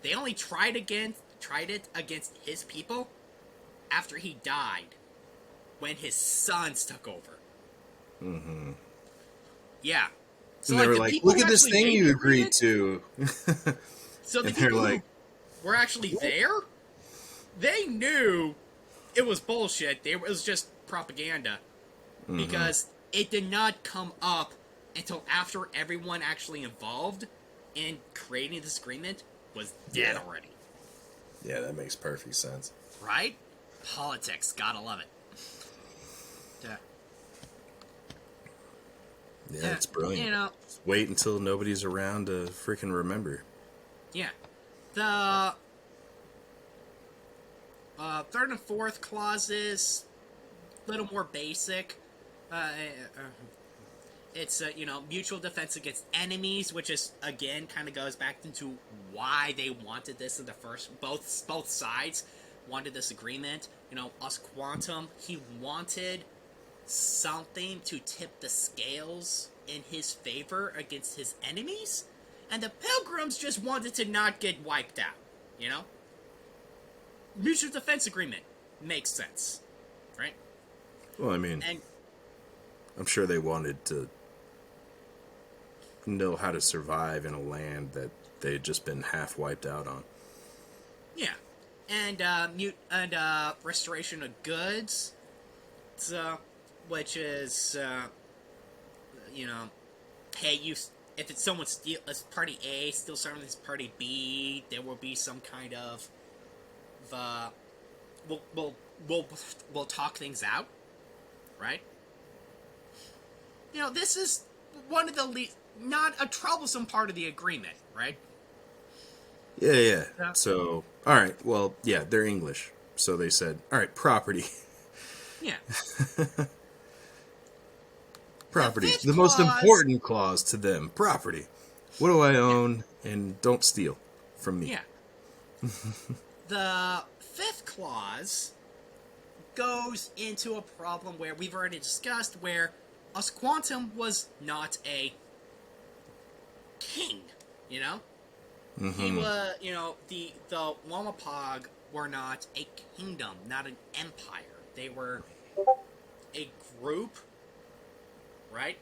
They only tried it against his people after he died, when his sons took over. Mm-hmm. Yeah. So they were like, look at this thing you agreed to. So the people who were actually there, they knew it was bullshit. It was just propaganda. Mm-hmm. Because it did not come up until after everyone actually involved in creating this agreement was dead already. Yeah, that makes perfect sense. Right? Politics, gotta love it. Yeah, it's brilliant. Wait until nobody's around to freaking remember. Yeah. The third and fourth clauses, a little more basic. It's mutual defense against enemies, which is again kind of goes back into why they wanted this in the first. Both sides wanted this agreement. Us Quantum, he wanted something to tip the scales in his favor against his enemies, and the Pilgrims just wanted to not get wiped out. Mutual defense agreement makes sense, right? Well, I mean, And I'm sure they wanted to know how to survive in a land that they had just been half wiped out on. yeah, and restoration of goods, which is hey, if it's someone steal, as party A steal something as party B, there will be some kind of we'll talk things out, right? This is one of the not a troublesome part of the agreement, right? Yeah. Yeah. So, all right. Well, yeah, they're English. So they said, all right, property. Yeah. Property. fifth The most clause, important clause to them. Property. What do I own? And don't steal from me. yeah. The fifth clause goes into a problem where we've already discussed, where us Quantum was not a king, He was, the Wamapog were not a kingdom, not an empire. They were a group, right?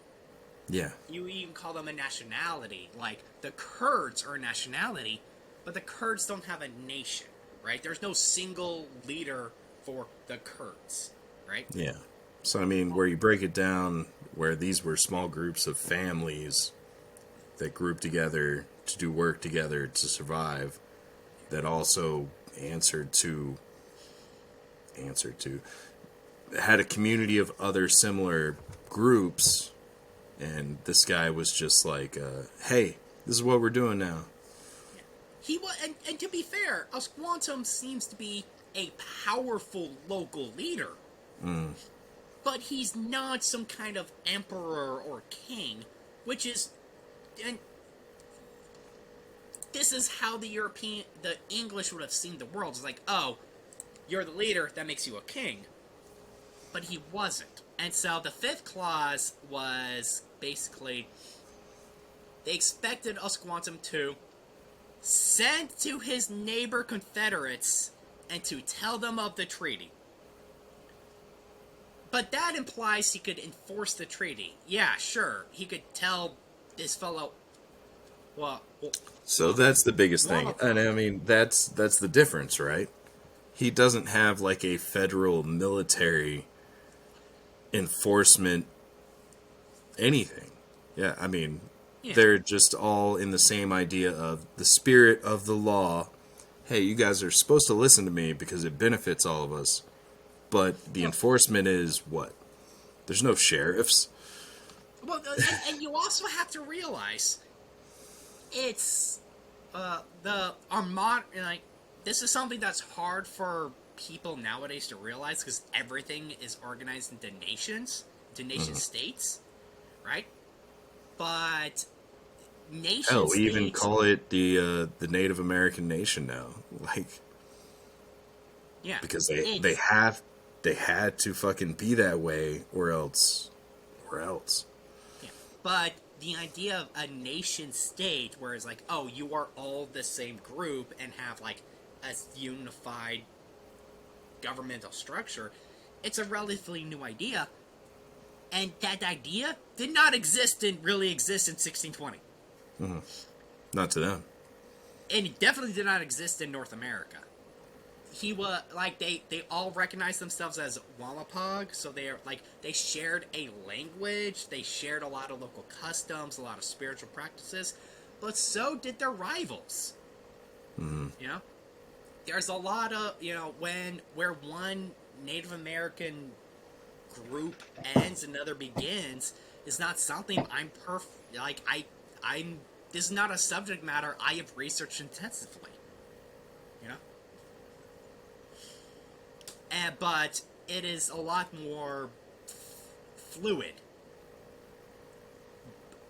Yeah. You even call them a nationality. Like, the Kurds are a nationality, but the Kurds don't have a nation, right? There's no single leader for the Kurds, right? Yeah. So, I mean, where you break it down, where these were small groups of families that grouped together to do work together to survive, that also had a community of other similar groups, and this guy was just like, hey, this is what we're doing now. He was, and to be fair, Quantum seems to be a powerful local leader. But he's not some kind of emperor or king, which is, and this is how the English would have seen the world. It's like, oh, you're the leader, that makes you a king. But he wasn't. And so the fifth clause was basically, they expected us Quantum to send to his neighbor Confederates and to tell them of the treaty. But that implies he could enforce the treaty. Yeah, sure. He could tell this fellow, So that's the biggest thing. And I mean, that's the difference, right? He doesn't have like a federal military enforcement anything. Yeah, I mean, they're just all in the same idea of the spirit of the law. Hey, you guys are supposed to listen to me because it benefits all of us. But the enforcement is what? There's no sheriffs. Well, and you also have to realize, it's our modern, like, this is something that's hard for people nowadays to realize, because everything is organized into nations, states, right? But nation Hell, states, we even call it the Native American nation now, like, yeah, because they had to fucking be that way, or else. Yeah. But the idea of a nation state, where it's like, oh, you are all the same group and have like a unified governmental structure, it's a relatively new idea, and that idea did not really exist in 1620. Not to them. And it definitely did not exist in North America. He was like, they all recognized themselves as Wamapog, so they shared a language, they shared a lot of local customs, a lot of spiritual practices, but so did their rivals. There's a lot of, where one Native American group ends, another begins, is not something this is not a subject matter I have researched intensively. But it is a lot more fluid.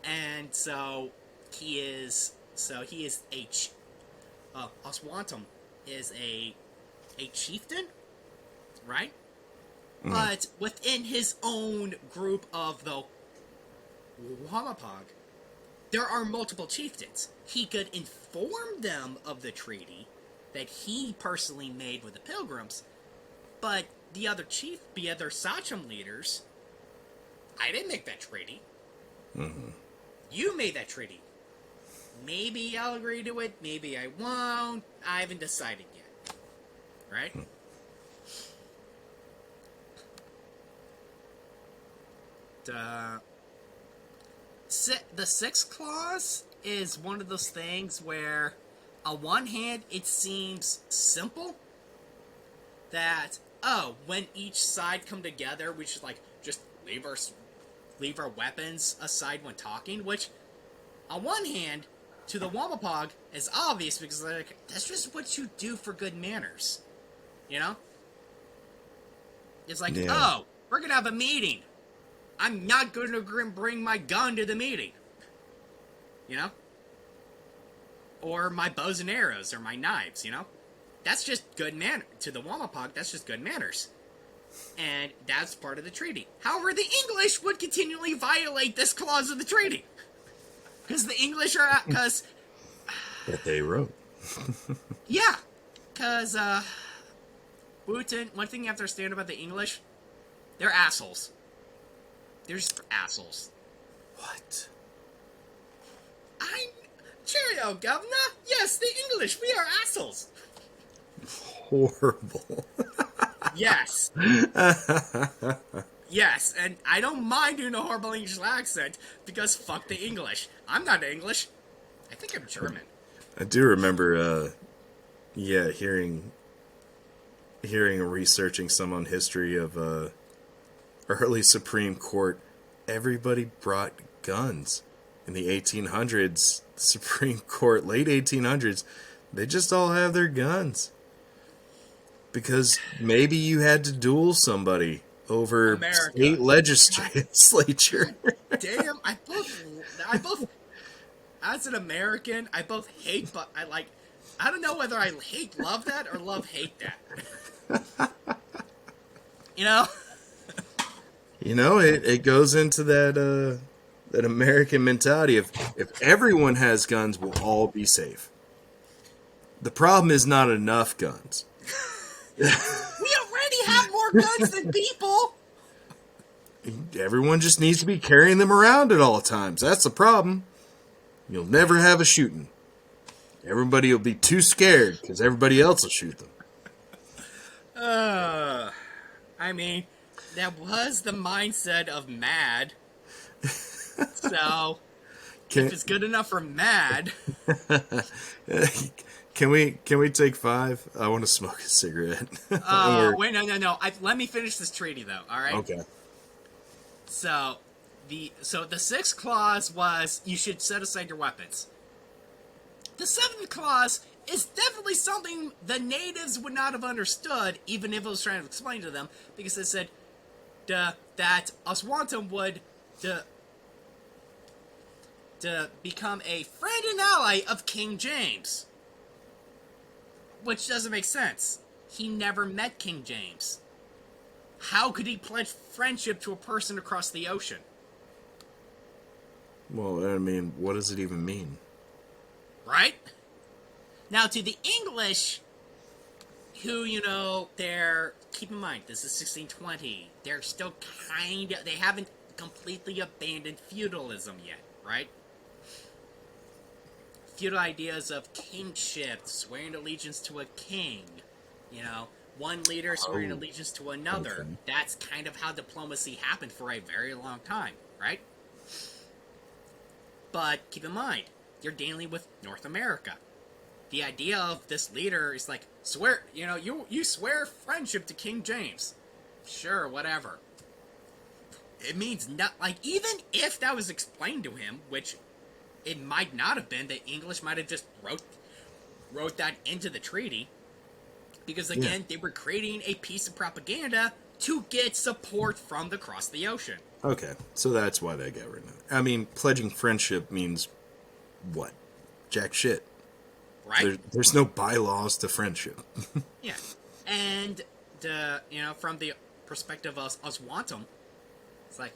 And so he is Oswantum is a chieftain, right? But within his own group of the Wamapog, there are multiple chieftains. He could inform them of the treaty that he personally made with the Pilgrims, but the other Sachem leaders, I didn't make that treaty. You made that treaty. Maybe I'll agree to it, maybe I won't. I haven't decided yet. Right? The sixth clause is one of those things where, on one hand, it seems simple. That, when each side come together, we should, just leave our weapons aside when talking, which, on one hand, to the Wamapog, is obvious because that's just what you do for good manners. You know? It's like, we're gonna have a meeting. I'm not gonna bring my gun to the meeting. You know? Or my bows and arrows, or my knives, you know? That's just good manners. To the Wamapog, that's just good manners. And that's part of the treaty. However, the English would continually violate this clause of the treaty. Because the English are... Because... That they wrote. Yeah. Because, Wooten, one thing you have to understand about the English, they're assholes. They're just assholes. What? Cheerio, Governor. Yes, the English, we are assholes. Horrible. Yes. Yes, and I don't mind doing a horrible English accent, because fuck the English. I'm not English. I think I'm German. I do remember, hearing and researching some on history of, early Supreme Court. Everybody brought guns. In the 1800s, Supreme Court, late 1800s, they just all have their guns. Because maybe you had to duel somebody over America. State legislature. Damn, I both, as an American, I both hate, but I don't know whether I love that or love-hate that. You know? You know, it goes into that American mentality of if everyone has guns, we'll all be safe. The problem is not enough guns. We already have more guns than people! Everyone just needs to be carrying them around at all times. That's the problem. You'll never have a shooting. Everybody will be too scared because everybody else will shoot them. I mean, that was the mindset of Mad. So, if it's good enough for Mad... Can we take 5? I want to smoke a cigarette. Wait, no. Let me finish this treaty, though, alright? Okay. So the 6th clause was, you should set aside your weapons. The 7th clause is definitely something the natives would not have understood, even if it was trying to explain to them, because it said that Oswantum would to become a friend and ally of King James. Which doesn't make sense. He never met King James. How could he pledge friendship to a person across the ocean? Well, I mean, what does it even mean? Right? Now, to the English, who, keep in mind, this is 1620. They're still they haven't completely abandoned feudalism yet, right? Feudal ideas of kingship, swearing allegiance to a king, one leader swearing allegiance to another. Okay. That's kind of how diplomacy happened for a very long time, right? But keep in mind, you're dealing with North America. The idea of this leader is swear, you swear friendship to King James. Sure, whatever. It means not, even if that was explained to him, which it might not have been, the English might have just wrote that into the treaty. Because, again, they were creating a piece of propaganda to get support from across the ocean. Okay, so that's why they get rid of it. I mean, pledging friendship means what? Jack shit. Right? There's no bylaws to friendship. Yeah. And, from the perspective of us want 'em, it's like,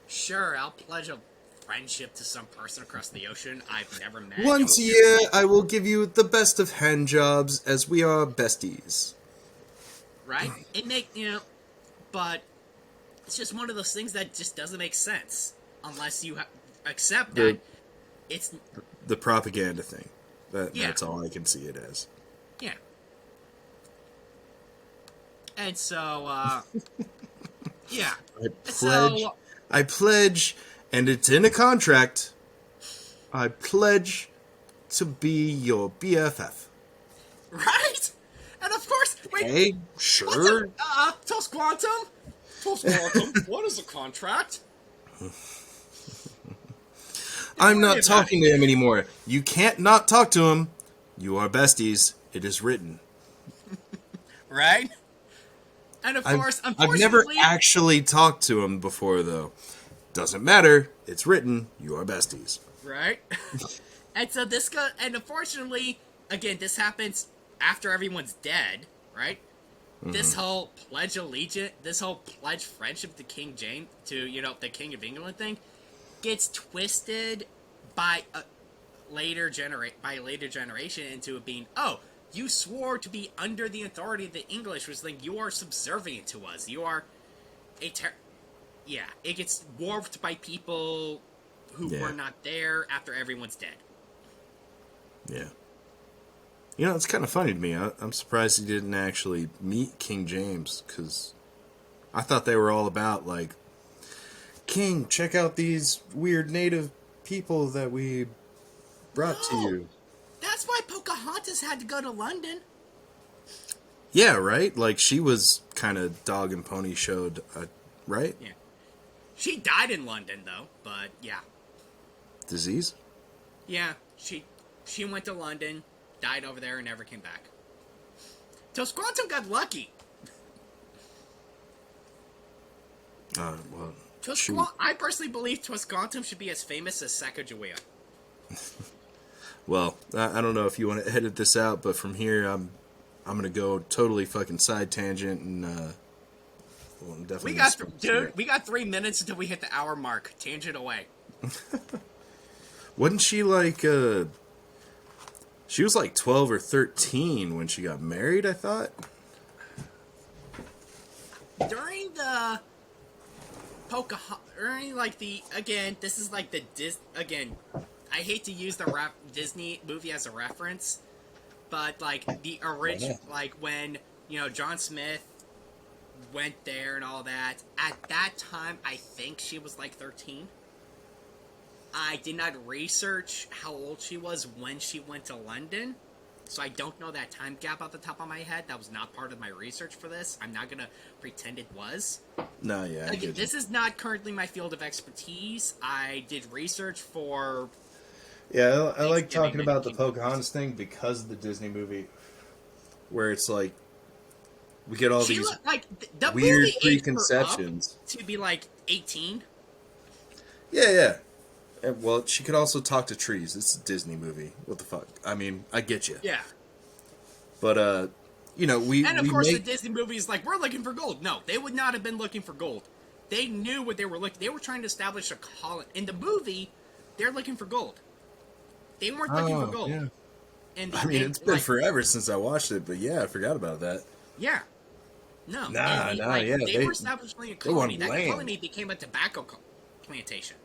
sure, I'll pledge a friendship to some person across the ocean I've never met. Once a year, I will give you the best of hand jobs as we are besties. Right? But it's just one of those things that just doesn't make sense unless you accept that it's the propaganda thing. Yeah. That's all I can see it as. Yeah. And so, yeah. I pledge, and it's in a contract, I pledge to be your BFF. Right? And of course, wait. Hey, sure. Toast Quantum? Toast Quantum, what is a contract? I'm not talking to him anymore. You can't not talk to him. You are besties. It is written. Right? And of course, I've never actually talked to him before, though. Doesn't matter. It's written. You are besties. Right? And so and unfortunately, again, this happens after everyone's dead, right? Mm-hmm. This whole pledge allegiance, this whole pledge friendship to King James, to, the King of England thing, gets twisted by later generation into it being, oh, you swore to be under the authority of the English, which is like, you are subservient to us. You are it gets warped by people who were not there after everyone's dead. Yeah. It's kind of funny to me. I'm surprised he didn't actually meet King James, because I thought they were all about, like, King, check out these weird native people that we brought to you. That's why Pocahontas had to go to London. Yeah, right? Like, she was kind of dog and pony showed, right? Yeah. She died in London, though, but yeah. Disease? Yeah, she went to London, died over there, and never came back. Tosquantum got lucky. Well... I personally believe Tosquantum should be as famous as Sacagawea. Well, I don't know if you want to edit this out, but from here, I'm going to go totally fucking side tangent, and definitely... We got 3 minutes until we hit the hour mark. Tangent away. Wasn't she like, she was like 12 or 13 when she got married, I thought? During the again, this is like the I hate to use the Disney movie as a reference, but like the original, like when, John Smith went there and all that, at that time, I think she was like 13. I did not research how old she was when she went to London, so I don't know that time gap off the top of my head. That was not part of my research for this. I'm not going to pretend it was. No, yeah. Again, this is not currently my field of expertise. I did research for... Yeah, I like talking about the Pocahontas thing because of the Disney movie, where it's like, we get all these the weird movie preconceptions. To be like 18. Yeah. Well, she could also talk to trees. It's a Disney movie. What the fuck? I mean, I get you. Yeah. But, we... And, of course, the Disney movie is like, we're looking for gold. No, they would not have been looking for gold. They knew what they were looking... They were trying to establish a colony. In the movie, they're looking for gold. They weren't looking for gold. Yeah. And it's been forever since I watched it, but yeah, I forgot about that. Yeah. No. Yeah. They were establishing a colony. That colony became a tobacco plantation.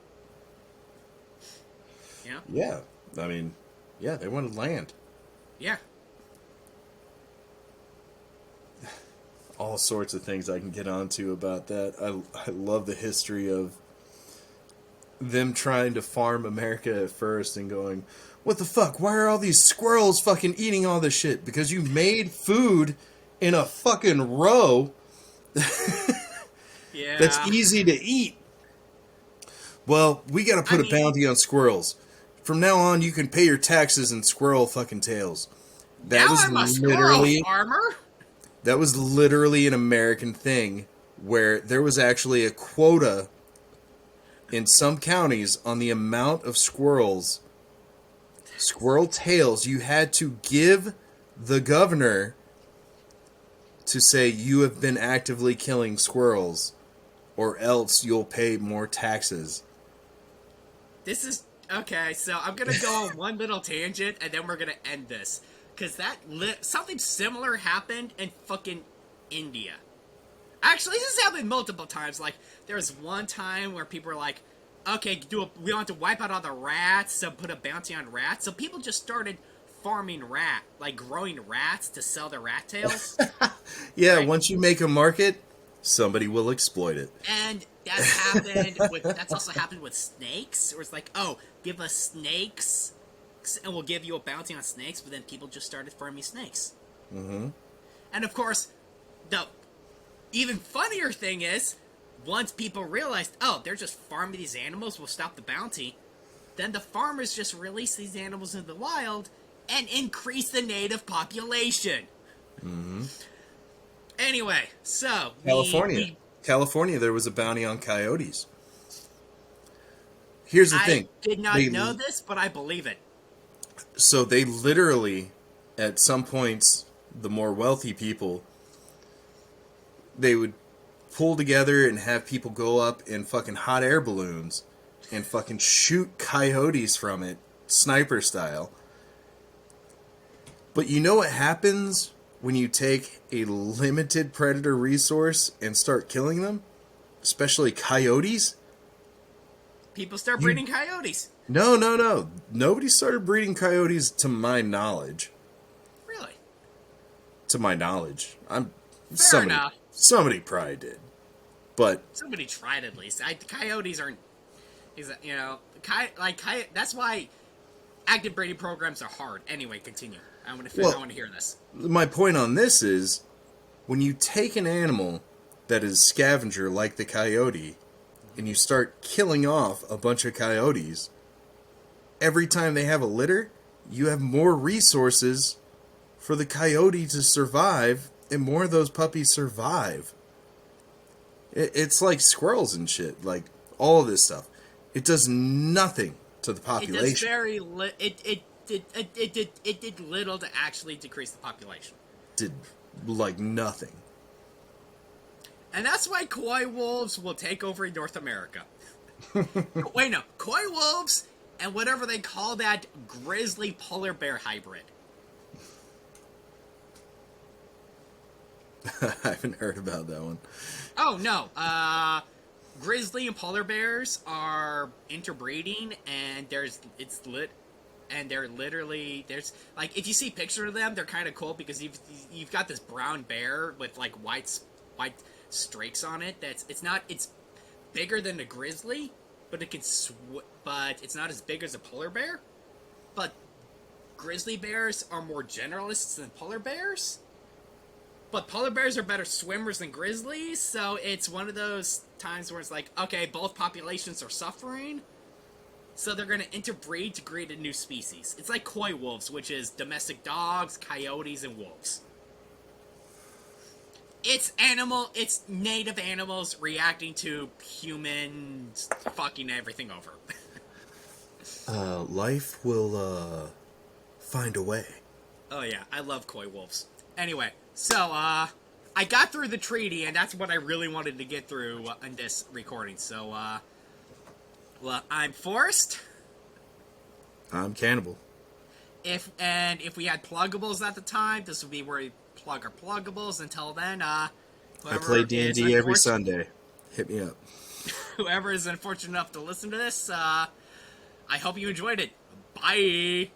Yeah. Yeah. I mean, yeah, they wanted land. Yeah. All sorts of things I can get onto about that. I love the history of them trying to farm America at first and going, what the fuck? Why are all these squirrels fucking eating all this shit? Because you made food in a fucking row yeah. that's easy to eat. Well, we gotta put a bounty on squirrels. From now on, you can pay your taxes in squirrel fucking tails. That was literally... I'm a squirrel farmer? That was literally an American thing where there was actually a quota in some counties on the amount of squirrel tails you had to give the governor to say you have been actively killing squirrels, or else you'll pay more taxes. This is okay. So I'm gonna go on one little tangent, and then we're gonna end this because something similar happened in fucking India. Actually, this has happened multiple times. Like, there was one time where people were like, okay, we want to wipe out all the rats, so put a bounty on rats. So people just started farming growing rats to sell their rat tails. Yeah, right? Once you make a market, somebody will exploit it. And that's also happened with snakes, where it's like, oh, give us snakes, and we'll give you a bounty on snakes, but then people just started farming snakes. Mm-hmm. And of course, the even funnier thing is, once people realized, oh, they're just farming these animals, we'll stop the bounty, then the farmers just release these animals into the wild and increase the native population. Mm-hmm. Anyway, so California, there was a bounty on coyotes. Here's the thing. I did not know this, but I believe it. So they literally, at some points, the more wealthy people, they would pull together and have people go up in fucking hot air balloons and fucking shoot coyotes from it, sniper style. But you know what happens when you take a limited predator resource and start killing them? Especially coyotes? People start breeding coyotes. No. Nobody started breeding coyotes to my knowledge. Really? To my knowledge. Fair enough. Somebody probably did. But somebody tried at least. Coyotes aren't... that's why active breeding programs are hard. Anyway, continue. I want to hear this. My point on this is, when you take an animal that is scavenger like the coyote, and you start killing off a bunch of coyotes, every time they have a litter, you have more resources for the coyote to survive, and more of those puppies survive. It's like squirrels and shit, like all of this stuff. It does nothing to the population. It did little to actually decrease the population. Did like nothing. And that's why coy wolves will take over North America. Wait, no. Coy wolves and whatever they call that grizzly polar bear hybrid. I haven't heard about that one. Oh, no. Grizzly and polar bears are interbreeding, and they're literally, there's, like, if you see pictures of them, they're kind of cool, because you've got this brown bear with, like, white streaks on it. It's bigger than a grizzly, but but it's not as big as a polar bear. But grizzly bears are more generalists than polar bears. But polar bears are better swimmers than grizzlies, so it's one of those times where it's like, okay, both populations are suffering, so they're going to interbreed to create a new species. It's like coy wolves, which is domestic dogs, coyotes, and wolves. It's native animals reacting to humans fucking everything over. Life will, find a way. Oh yeah, I love coy wolves. Anyway, so, I got through the treaty, and that's what I really wanted to get through in this recording. So, well, I'm Forrest. I'm Cannibal. If we had pluggables at the time, this would be where we plug our pluggables. Until then, I play D&D every Sunday. Hit me up. Whoever is unfortunate enough to listen to this, I hope you enjoyed it. Bye!